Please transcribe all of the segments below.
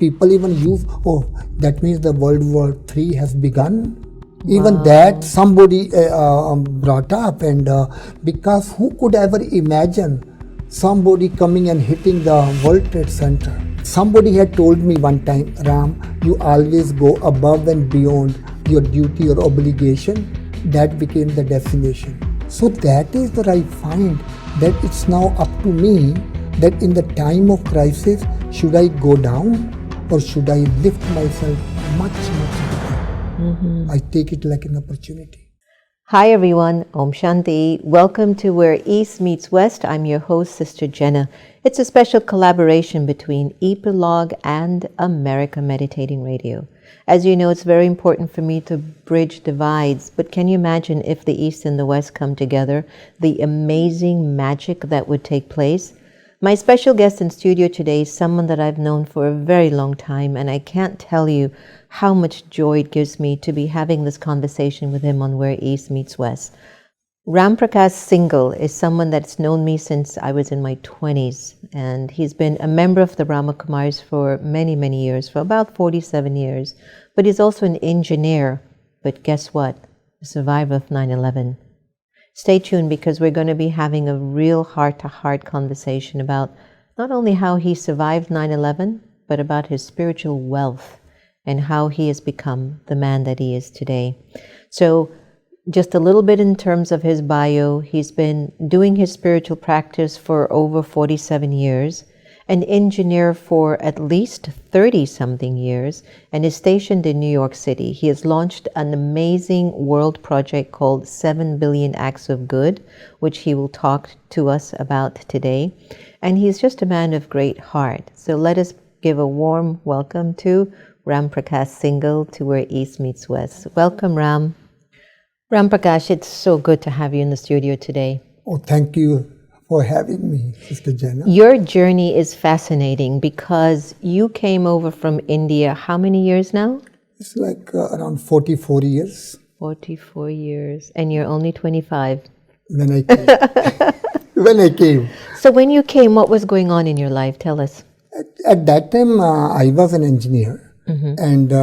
people even use, oh, that means the World War III has begun. Even that somebody brought up, and because who could ever imagine somebody coming and hitting the World Trade Center? Somebody had told me one time, Ram, you always go above and beyond your duty or obligation. That became the definition. So that is that I find that it's now up to me that in the time of crisis, should I go down or should I lift myself much, much higher? I take it like an opportunity. Hi everyone, Om Shanti. Welcome to Where East Meets West. I'm your host, Sister Jenna. It's a special collaboration between Epilogue and America Meditating Radio. As you know, it's very important for me to bridge divides, but can you imagine if the East and the West come together, the amazing magic that would take place? My special guest in studio today is someone that I've known for a very long time, and I can't tell you how much joy it gives me to be having this conversation with him on Where East Meets West. Ram Prakash Singal is someone that's known me since I was in my 20s, and he's been a member of the Brahma Kumaris for many, many years, for about 47 years. But he's also an engineer, but guess what? A survivor of 9/11. Stay tuned because we're going to be having a real heart-to-heart conversation about not only how he survived 9/11, but about his spiritual wealth and how he has become the man that he is today. So just a little bit in terms of his bio, he's been doing his spiritual practice for over 47 years, an engineer for at least 30-something years, and is stationed in New York City. He has launched an amazing world project called 7 Billion Acts of Good, which he will talk to us about today. And he's just a man of great heart. So let us give a warm welcome to Ram Prakash Singal to Where East Meets West. Welcome, Ram. Ram Prakash, it's so good to have you in the studio today. Oh, thank you for having me, Sister Jenna. Your journey is fascinating because you came over from India how many years now? It's like around 44 years. 44 years. And you're only 25. When I came. When I came. So when you came, what was going on in your life? Tell us. At that time, I was an engineer. And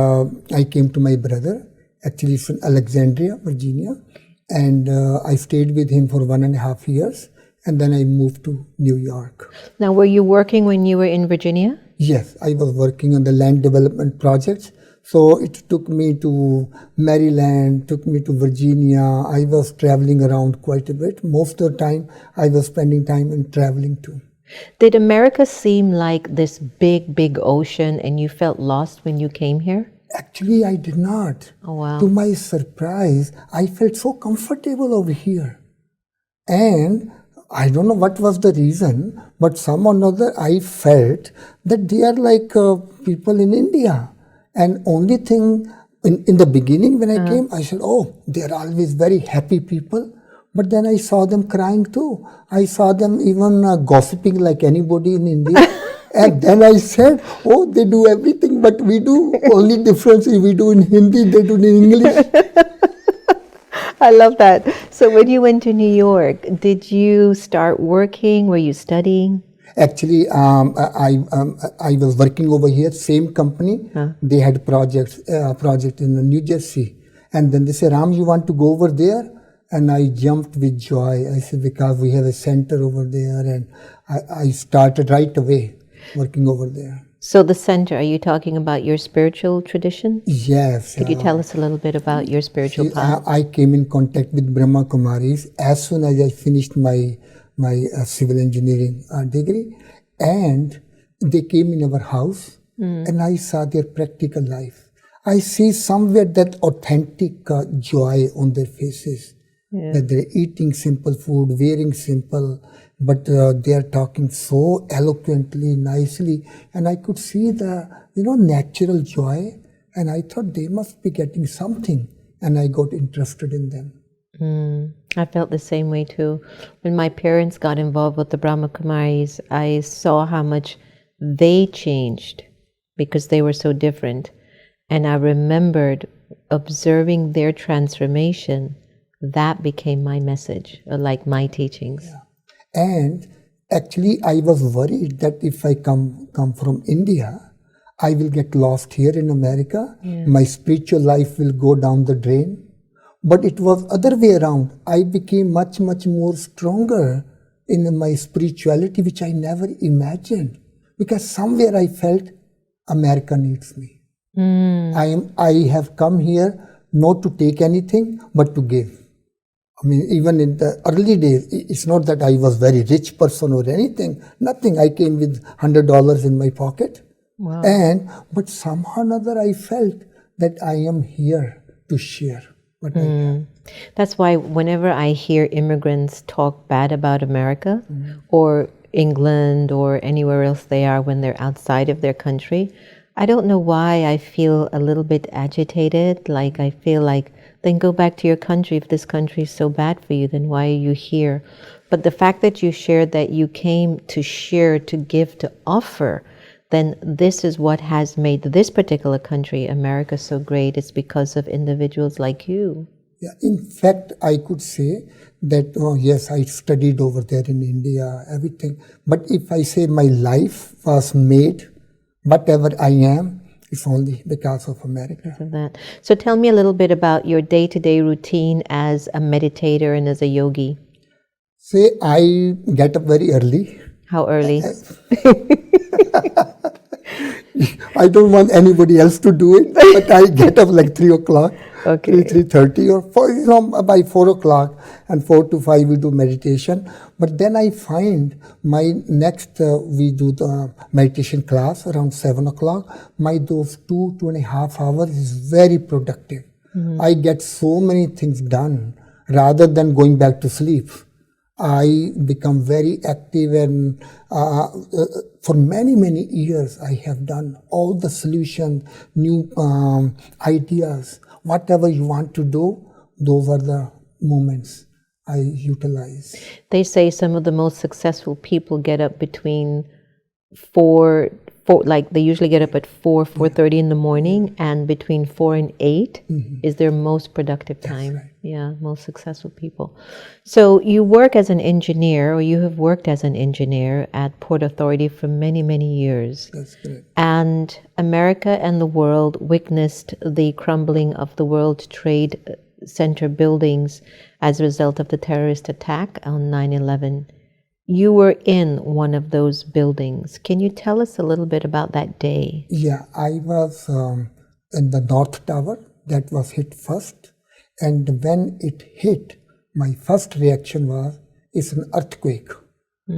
I came to my brother, actually from Alexandria, Virginia, and I stayed with him for 1.5 years, and then I moved to New York. Now, were you working when you were in Virginia? Yes, I was working on the land development projects, so it took me to Maryland, took me to Virginia. I was traveling around quite a bit. Most of the time, I was spending time in traveling too. Did America seem like this big, big ocean and you felt lost when you came here? Actually, I did not. Oh, wow. To my surprise, I felt so comfortable over here. And I don't know what was the reason, but somehow or another I felt that they are like people in India. And only thing, in the beginning when I came, I said, oh, they are always very happy people. But then I saw them crying too. I saw them even gossiping like anybody in India. And then I said, oh, they do everything, but we do. Only difference is we do in Hindi, they do in English. I love that. So when you went to New York, did you start working? Were you studying? Actually, I was working over here, same company. They had project in New Jersey. And then they said, Ram, you want to go over there? And I jumped with joy. I said, because we have a center over there. And I started right away working over there. So the center, are you talking about your spiritual tradition? Yes. Could you tell us a little bit about your spiritual path? I came in contact with Brahma Kumaris as soon as I finished my civil engineering degree. And they came in our house and I saw their practical life. I see somewhere that authentic joy on their faces. Yeah. That they're eating simple food, wearing simple, but they are talking so eloquently, nicely, and I could see the natural joy, and I thought they must be getting something, and I got interested in them. I felt the same way too. When my parents got involved with the Brahma Kumaris, I saw how much they changed because they were so different, and I remembered observing their transformation. That became my message, or like my teachings. Yeah. And actually, I was worried that if I come from India, I will get lost here in America. My spiritual life will go down the drain. But it was other way around. I became much, much more stronger in my spirituality, which I never imagined. Because somewhere I felt America needs me. I have come here not to take anything, but to give. I mean, even in the early days, it's not that I was very rich person or anything. Nothing. I came with $100 in my pocket. Wow. But somehow or another I felt that I am here to share what I have. That's why whenever I hear immigrants talk bad about America or England or anywhere else they are when they're outside of their country, I don't know why I feel a little bit agitated. Like I feel like, then go back to your country. If this country is so bad for you, then why are you here? But the fact that you shared that you came to share, to give, to offer, then this is what has made this particular country, America, so great. It's because of individuals like you. Yeah, in fact, I could say that, yes, I studied over there in India, everything. But if I say my life was made, whatever I am, it's only because of America. Because of that. So tell me a little bit about your day-to-day routine as a meditator and as a yogi. Say, I get up very early. How early? I don't want anybody else to do it, but I get up like 3 o'clock, Okay. 3:30 or 4, by 4 o'clock, and 4 to 5 we do meditation. But then I find my next, we do the meditation class around 7 o'clock. Those 2.5 hours is very productive. I get so many things done rather than going back to sleep. I become very active, and for many, many years I have done all the solutions, new ideas, whatever you want to do, those are the moments I utilize. They say some of the most successful people get up between 4, like they usually get up at 4:30 in the morning, and between 4 and 8 is their most productive time. Right. Yeah, most successful people. So you work as an engineer, or you have worked as an engineer at Port Authority for many, many years. That's correct. And America and the world witnessed the crumbling of the World Trade Center buildings as a result of the terrorist attack on 9/11. You were in one of those buildings. Can you tell us a little bit about that day? Yeah, I was in the North Tower that was hit first. And when it hit, my first reaction was, it's an earthquake.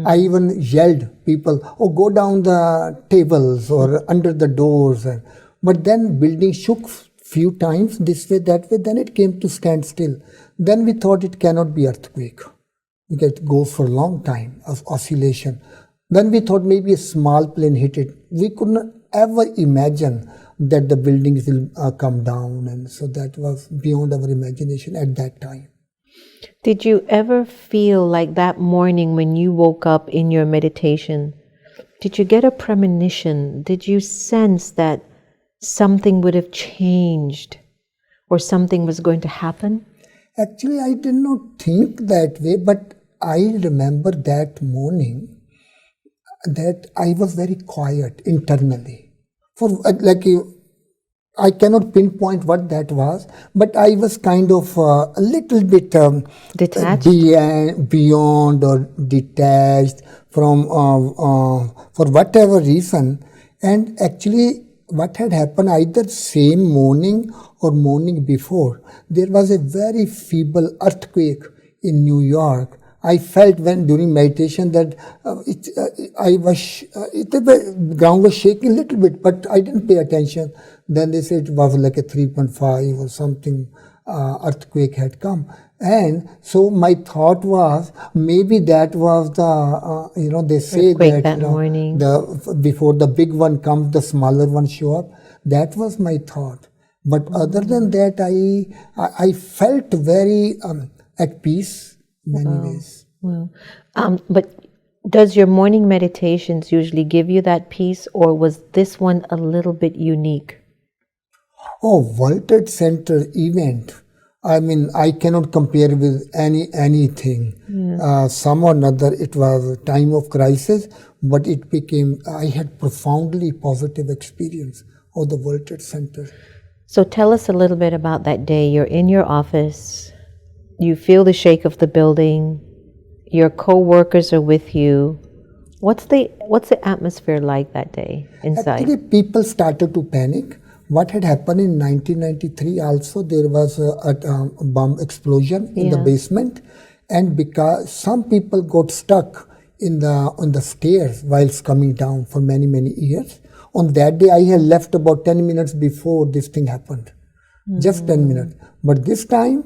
I even yelled people, oh, go down the tables or under the doors. But then building shook few times, this way, that way, then it came to stand still. Then we thought it cannot be earthquake, because it goes for a long time of oscillation. Then we thought maybe a small plane hit it. We could not ever imagine that the buildings will come down, and so that was beyond our imagination at that time. Did you ever feel like that morning when you woke up in your meditation, did you get a premonition? Did you sense that something would have changed or something was going to happen? Actually, I did not think that way, but I remember that morning that I was very quiet internally. I cannot pinpoint what that was, but I was kind of a little bit Detached? beyond or detached from, for whatever reason. And actually, what had happened, either same morning or morning before, there was a very feeble earthquake in New York. I felt when during meditation that the ground was shaking a little bit, but I didn't pay attention. Then they said it was like a 3.5 or something earthquake had come. And so my thought was, maybe that was the, they say that morning. Before the big one comes, the smaller one show up. That was my thought. But other than that, I felt very at peace. Many ways. Well, but does your morning meditations usually give you that peace, or was this one a little bit unique? Oh, World Trade Center event. I mean, I cannot compare with anything. Yeah. Some or another, it was a time of crisis, but it became, I had profoundly positive experience of the World Trade Center. So tell us a little bit about that day. You're in your office, you feel the shake of the building, your co-workers are with you. What's the atmosphere like that day inside? Actually, people started to panic. What had happened in 1993 also, there was a bomb explosion in the basement, and because some people got stuck on the stairs whilst coming down for many, many years. On that day, I had left about 10 minutes before this thing happened. Just 10 minutes. But this time,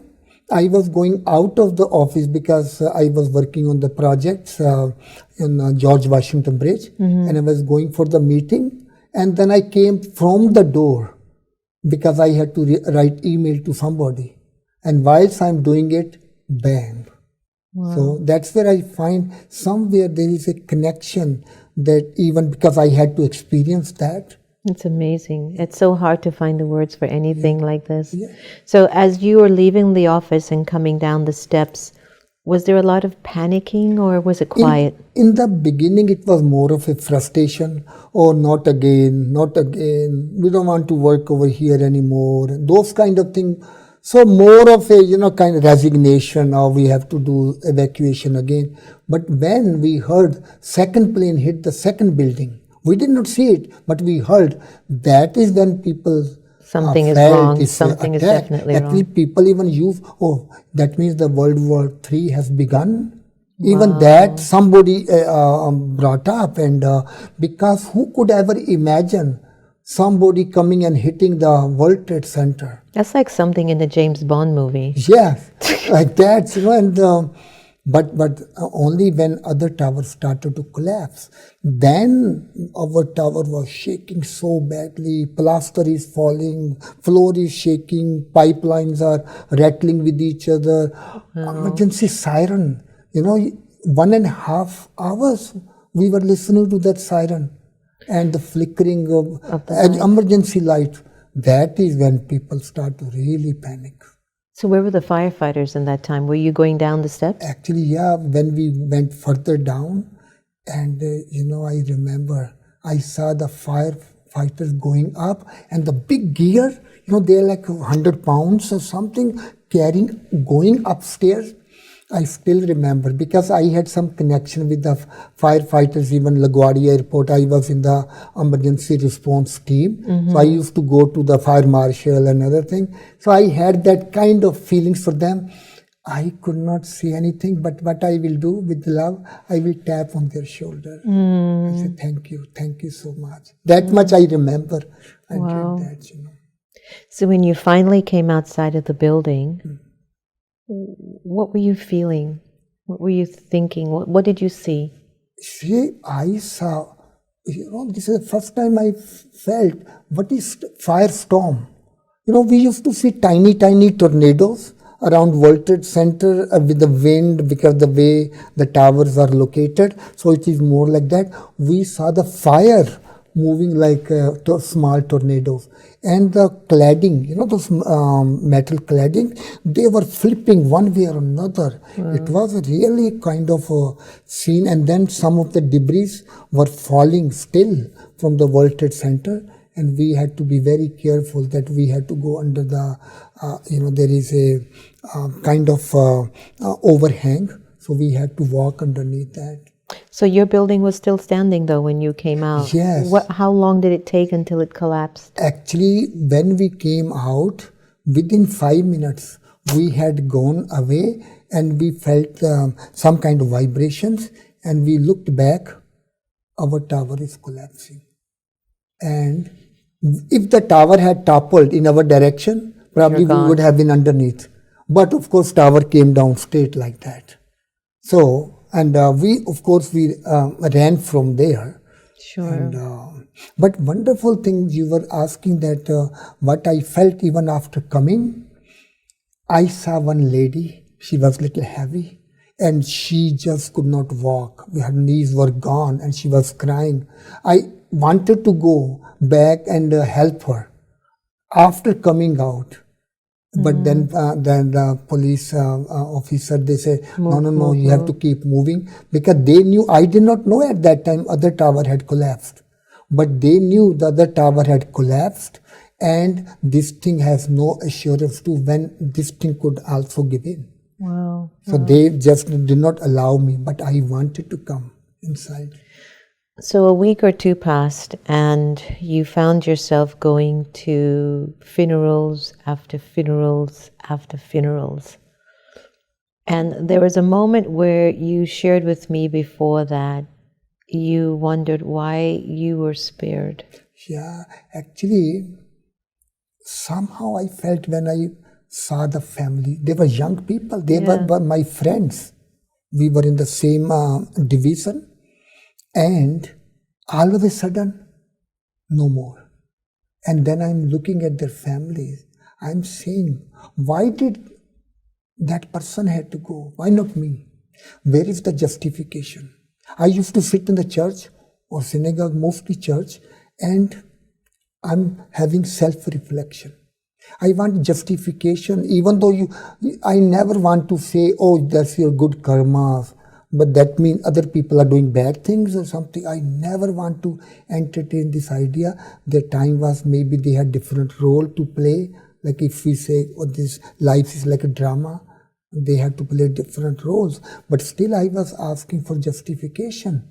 I was going out of the office because I was working on the projects in George Washington Bridge, and I was going for the meeting. And then I came from the door because I had to write email to somebody. And whilst I'm doing it, bam. Wow. So that's where I find somewhere there is a connection that even because I had to experience that. It's amazing. It's so hard to find the words for anything like this. Yeah. So as you were leaving the office and coming down the steps, was there a lot of panicking or was it quiet? In the beginning, it was more of a frustration. Oh, not again, not again. We don't want to work over here anymore. Those kind of things. So more of a, kind of resignation, or we have to do evacuation again. But when we heard second plane hit the second building, we did not see it, but we heard, that is when people something is wrong. Something is definitely Actually, wrong. people even use, that means the World War III has begun. Even that somebody brought up, and because who could ever imagine somebody coming and hitting the World Trade Center? That's like something in the James Bond movie. Yeah, like that, and but only when other towers started to collapse, then our tower was shaking so badly. Plaster is falling, floor is shaking, pipelines are rattling with each other. Emergency siren, 1.5 hours we were listening to that siren. And the flickering of an emergency light, that is when people start to really panic. So where were the firefighters in that time? Were you going down the steps? Actually, yeah, when we went further down, and I remember I saw the firefighters going up, and the big gear, they're like 100 pounds or something, going upstairs. I still remember because I had some connection with the firefighters, even LaGuardia Airport. I was in the emergency response team. So I used to go to the fire marshal and other thing. So I had that kind of feelings for them. I could not say anything, but what I will do with love, I will tap on their shoulder. I said, thank you so much. That much I remember. I did that, So when you finally came outside of the building, what were you feeling? What were you thinking? What did you see? See, I saw, this is the first time I felt what is firestorm. We used to see tiny tornadoes around World Trade Center with the wind because the way the towers are located. So it is more like that. We saw the fire moving like small tornadoes. And the cladding, those metal cladding, they were flipping one way or another. It was really kind of a scene. And then some of the debris were falling still from the World Trade Center. And we had to be very careful that we had to go under the, there is a kind of overhang. So we had to walk underneath that. So your building was still standing though when you came out? Yes. How long did it take until it collapsed? Actually, when we came out, within 5 minutes, we had gone away and we felt some kind of vibrations, and we looked back, our tower is collapsing. And if the tower had toppled in our direction, probably we would have been underneath. But of course, tower came down straight like that. So, and we ran from there. Sure. And, but wonderful thing, you were asking that what I felt even after coming. I saw one lady, she was a little heavy, and she just could not walk. Her knees were gone and she was crying. I wanted to go back and help her. After coming out, But then the police officer, they say, no, you have to keep moving, because they knew, I did not know at that time other tower had collapsed, but they knew the other tower had collapsed, and this thing has no assurance to when this thing could also give in. Wow. So they just did not allow me, but I wanted to come inside. So a week or two passed, and you found yourself going to funerals after funerals after funerals. And there was a moment where you shared with me before that you wondered why you were spared. Yeah, actually, somehow I felt when I saw the family, they were young people, they were my friends. We were in the same division. And all of a sudden, no more. And then I'm looking at their families. I'm saying, why did that person have to go? Why not me? Where is the justification? I used to sit in the church or synagogue, mostly church, and I'm having self-reflection. I want justification, even though I never want to say, oh, that's your good karma. But that means other people are doing bad things or something. I never want to entertain this idea. Their time was, maybe they had different role to play. Like if we say, oh, this life is like a drama, they had to play different roles. But still I was asking for justification.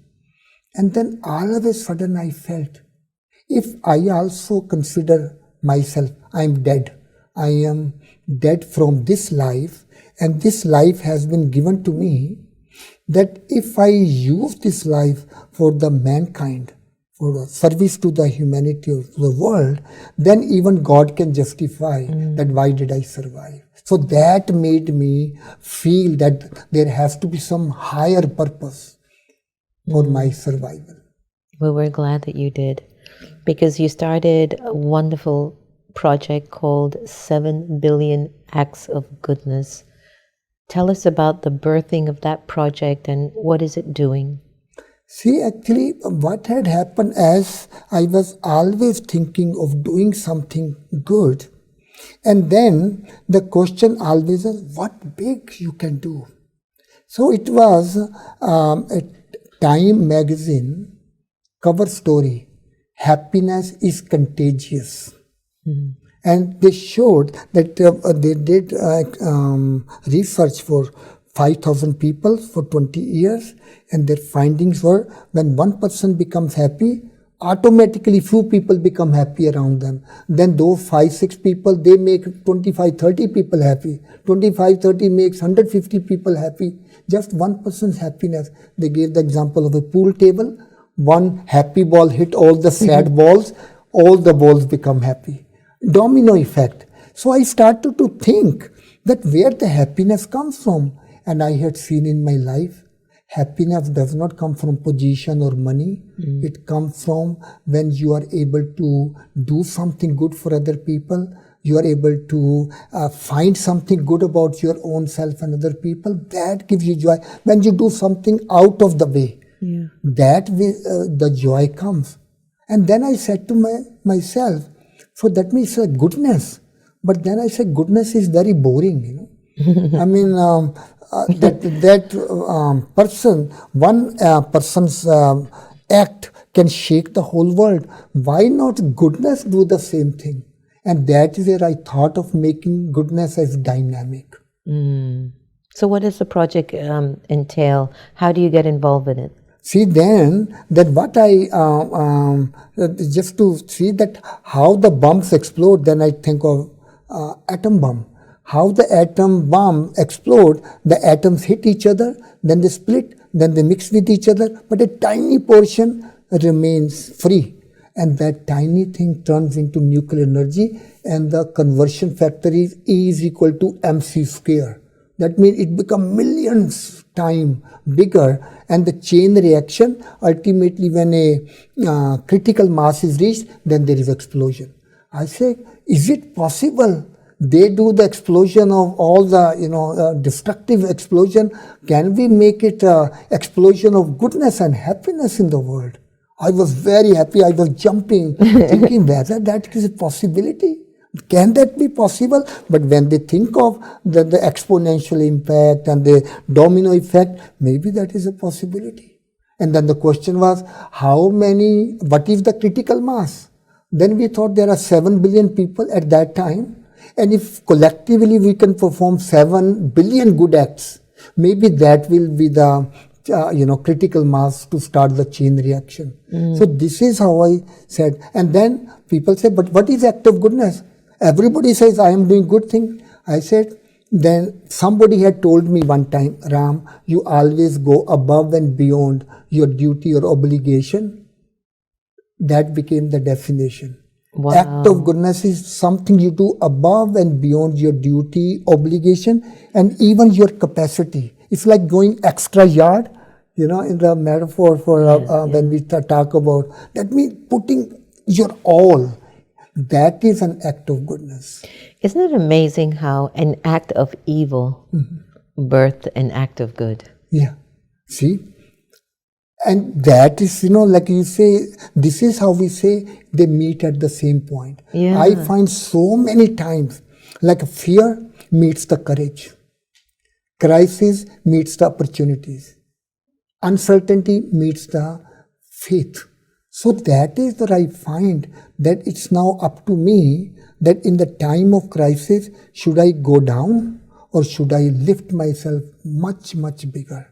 And then all of a sudden I felt, if I also consider myself, I am dead. I am dead from this life, and this life has been given to me, that if I use this life for the mankind, for the service to the humanity of the world, then even God can justify that why did I survive. So that made me feel that there has to be some higher purpose for my survival. Well, we're glad that you did, because you started a wonderful project called 7 Billion Acts of Goodness. Tell us about the birthing of that project and what is it doing? See, actually, what had happened as I was always thinking of doing something good. And then the question always is, what big you can do? So it was a Time magazine cover story, happiness is contagious. And they showed that they did research for 5,000 people for 20 years, and their findings were, when one person becomes happy, automatically few people become happy around them. Then those 5-6 people, they make 25-30 people happy. 25-30 makes 150 people happy. Just one person's happiness. They gave the example of a pool table. One happy ball hit all the sad balls, all the balls become happy. Domino effect. So I started to think that where the happiness comes from. And I had seen in my life, happiness does not come from position or money. It comes from when you are able to do something good for other people. You are able to find something good about your own self and other people. That gives you joy. When you do something out of the way, that way, the joy comes. And then I said to myself, so that means goodness. But then I said, goodness is very boring, you know. I mean, one person's act can shake the whole world. Why not goodness do the same thing? And that is where I thought of making goodness as dynamic. So what does the project entail? How do you get involved in it? See, then that what I just to see that how the bombs explode, then I think of atom bomb. How the atom bomb explode, the atoms hit each other, then they split, then they mix with each other, but a tiny portion remains free. And that tiny thing turns into nuclear energy, and the conversion factor is E is equal to mc square. That means it becomes millions times bigger, and the chain reaction, ultimately when a critical mass is reached, then there is explosion. I say, is it possible? They do the explosion of all the, destructive explosion. Can we make it explosion of goodness and happiness in the world? I was very happy. I was jumping, thinking whether that is a possibility. Can that be possible? But when they think of the exponential impact and the domino effect, maybe that is a possibility. And then the question was, what is the critical mass? Then we thought there are 7 billion people at that time. And if collectively we can perform 7 billion good acts, maybe that will be the critical mass to start the chain reaction. So this is how I said. And then people say, but what is act of goodness? Everybody says, I am doing good thing. I said, then somebody had told me one time, Ram, you always go above and beyond your duty or obligation. That became the definition. Wow. Act of goodness is something you do above and beyond your duty, obligation, and even your capacity. It's like going extra yard, in the metaphor for when we talk about, that means putting your all. That is an act of goodness. Isn't it amazing how an act of evil birthed an act of good? Yeah. See? And that is, like you say, this is how we say they meet at the same point. Yeah. I find so many times, like fear meets the courage. Crisis meets the opportunities. Uncertainty meets the faith. So that is that I find that it's now up to me that in the time of crisis, should I go down or should I lift myself much, much bigger?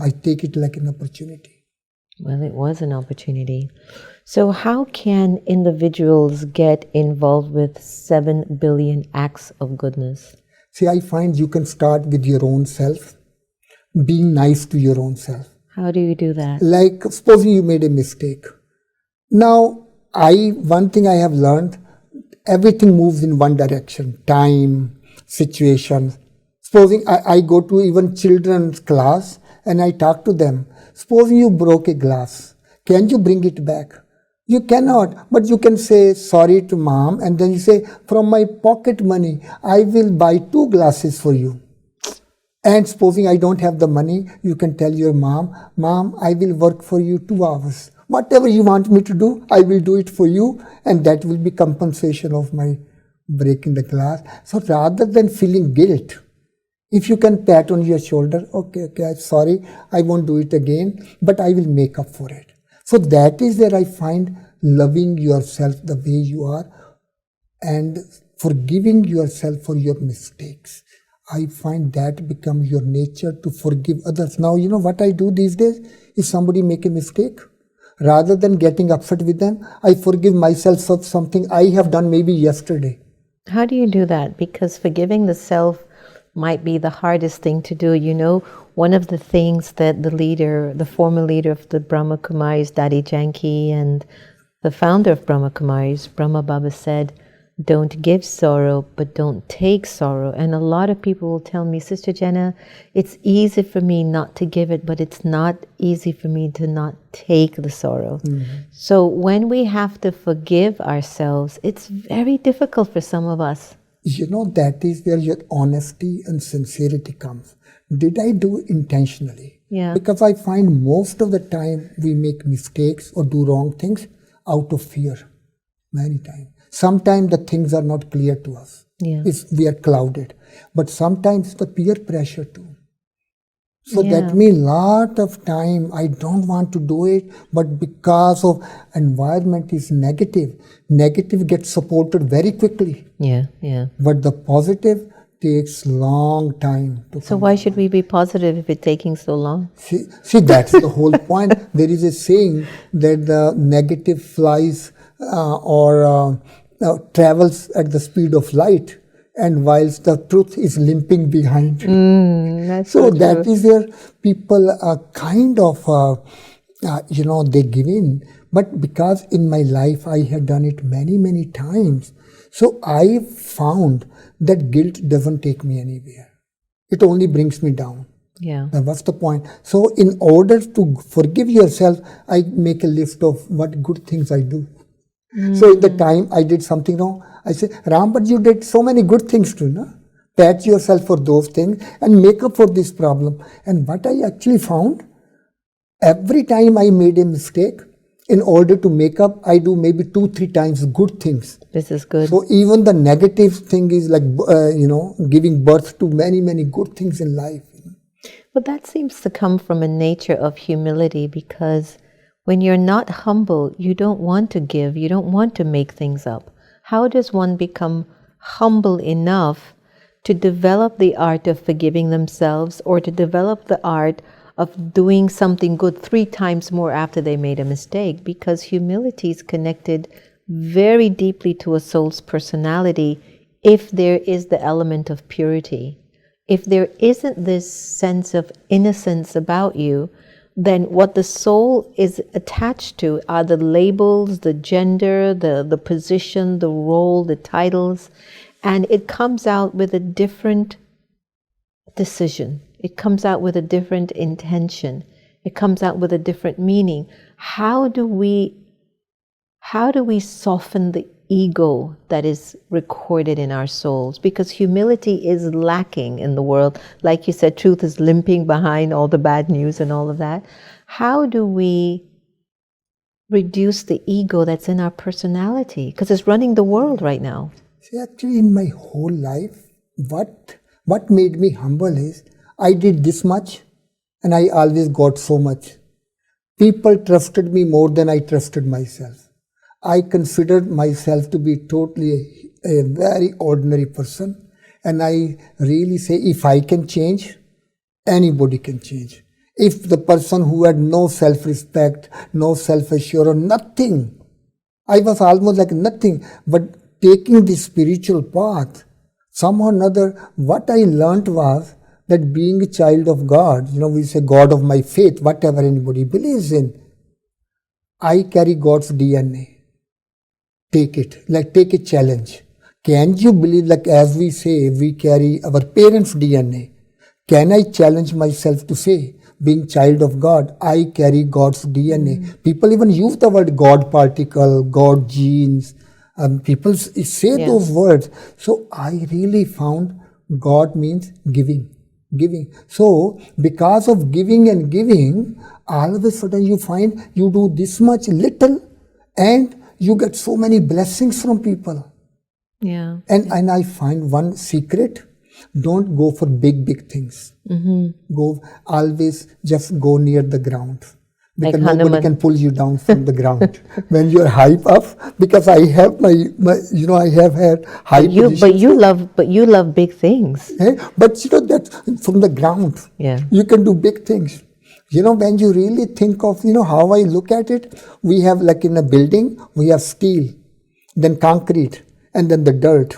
I take it like an opportunity. Well, it was an opportunity. So how can individuals get involved with 7 billion acts of goodness? See, I find you can start with your own self, being nice to your own self. How do you do that? Like, supposing you made a mistake. Now, one thing I have learned, everything moves in one direction. Time, situation. Supposing I go to even children's class and I talk to them. Supposing you broke a glass. Can you bring it back? You cannot, but you can say sorry to mom and then you say, from my pocket money, I will buy 2 glasses for you. And supposing I don't have the money, you can tell your mom, I will work for you 2 hours. Whatever you want me to do, I will do it for you, and that will be compensation of my breaking the glass. So rather than feeling guilt, if you can pat on your shoulder, okay, I'm sorry, I won't do it again, but I will make up for it. So that is where I find loving yourself the way you are and forgiving yourself for your mistakes. I find that become your nature to forgive others. Now, you know what I do these days? If somebody make a mistake, rather than getting upset with them, I forgive myself for something I have done maybe yesterday. How do you do that? Because forgiving the self might be the hardest thing to do. You know, one of the things that the former leader of the Brahma Kumaris, Daddy Janki, and the founder of Brahma Kumaris, Brahma Baba, said, don't give sorrow, but don't take sorrow. And a lot of people will tell me, Sister Jenna, it's easy for me not to give it, but it's not easy for me to not take the sorrow. Mm-hmm. So when we have to forgive ourselves, it's very difficult for some of us. You know, that is where your honesty and sincerity comes. Did I do intentionally? Yeah. Because I find most of the time we make mistakes or do wrong things out of fear. Many times. Sometimes the things are not clear to us. Yeah. We are clouded. But sometimes the peer pressure too. So that means lot of time I don't want to do it, but because of environment is negative gets supported very quickly. Yeah. But the positive takes long time to So why should we be positive if it's taking so long? See, that's the whole point. There is a saying that the negative flies travels at the speed of light, and whilst the truth is limping behind. So that is where people are kind of, they give in. But because in my life I have done it many, many times, so I found that guilt doesn't take me anywhere. It only brings me down. Yeah. And what's the point? So in order to forgive yourself, I make a list of what good things I do. So at the time I did something wrong, I say, Ram, but you did so many good things too, no? Pat yourself for those things and make up for this problem. And what I actually found, every time I made a mistake, In order to make up, I do maybe 2-3 times good things. This is good. So even the negative thing is like, giving birth to many, many good things in life. But that seems to come from a nature of humility, because when you're not humble, you don't want to give, you don't want to make things up. How does one become humble enough to develop the art of forgiving themselves, or to develop the art of doing something good 3 times more after they made a mistake? Because humility is connected very deeply to a soul's personality if there is the element of purity. If there isn't this sense of innocence about you, then what the soul is attached to are the labels, the gender, the position, the role, the titles, and it comes out with a different decision. It comes out with a different intention. It comes out with a different meaning. How do we soften the ego that is recorded in our souls? Because humility is lacking in the world. Like you said, truth is limping behind all the bad news and all of that. How do we reduce the ego that's in our personality? Because it's running the world right now. See, actually, in my whole life, what made me humble is I did this much and I always got so much. People trusted me more than I trusted myself. I considered myself to be totally a very ordinary person, and I really say if I can change, anybody can change. If the person who had no self-respect, no self-assurance, nothing, I was almost like nothing, but taking the spiritual path, somehow or another, what I learnt was that being a child of God, we say God of my faith, whatever anybody believes in, I carry God's DNA. Take it, take a challenge. Can you believe, like as we say, we carry our parents' DNA? Can I challenge myself to say, being child of God, I carry God's DNA? People even use the word God particle, God genes. People say those words. So I really found God means giving. So because of giving and giving, all of a sudden you find you do this much little and you get so many blessings from people. Yeah. And I find one secret: don't go for big things. Always just go near the ground, because like nobody can pull you down from the ground when you're high up. Because I have my I have had high positions. But you love big things. But that from the ground, you can do big things. When you really think of, how I look at it, we have, like in a building, we have steel, then concrete, and then the dirt.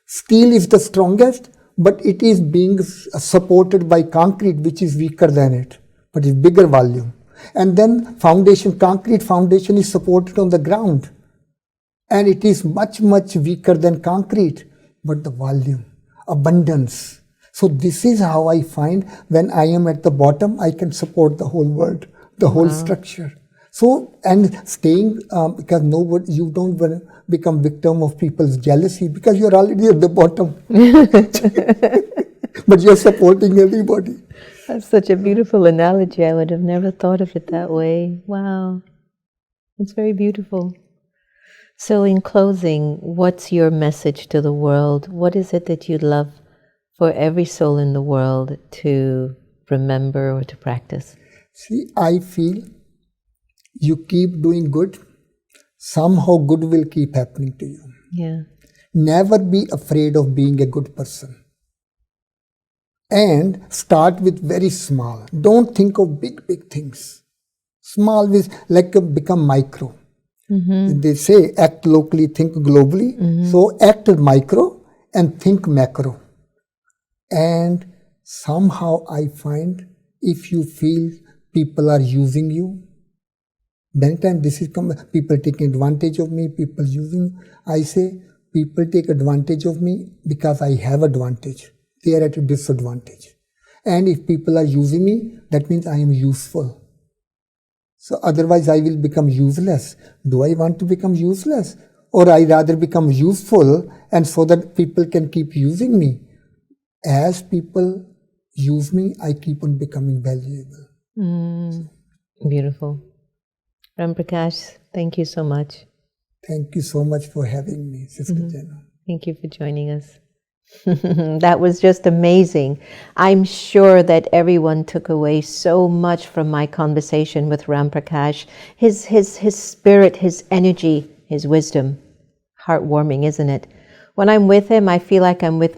Steel is the strongest, but it is being supported by concrete, which is weaker than it, but is bigger volume. And then concrete foundation is supported on the ground, and it is much weaker than concrete, but the volume, abundance. So this is how I find when I am at the bottom, I can support the whole world, the whole structure. So, and staying, because you don't want to become victim of people's jealousy, because you're already at the bottom. But you're supporting everybody. That's such a beautiful analogy. I would have never thought of it that way. Wow. It's very beautiful. So in closing, what's your message to the world? What is it that you'd love for every soul in the world to remember or to practice? See, I feel you keep doing good, somehow good will keep happening to you. Yeah. Never be afraid of being a good person. And start with very small. Don't think of big things. Small is like become micro. They say act locally, think globally. So act micro and think macro. And somehow I find if you feel people are using you, many times this is people taking advantage of me, people using. I say people take advantage of me because I have advantage. They are at a disadvantage. And if people are using me, that means I am useful. So otherwise I will become useless. Do I want to become useless? Or I rather become useful, and so that people can keep using me. As people use me, I keep on becoming valuable. Beautiful. Ram Prakash, thank you so much. Thank you so much for having me, Sister Jenna. Thank you for joining us. That was just amazing. I'm sure that everyone took away so much from my conversation with Ram Prakash. His spirit, his energy, his wisdom. Heartwarming, isn't it? When I'm with him, I feel like I'm with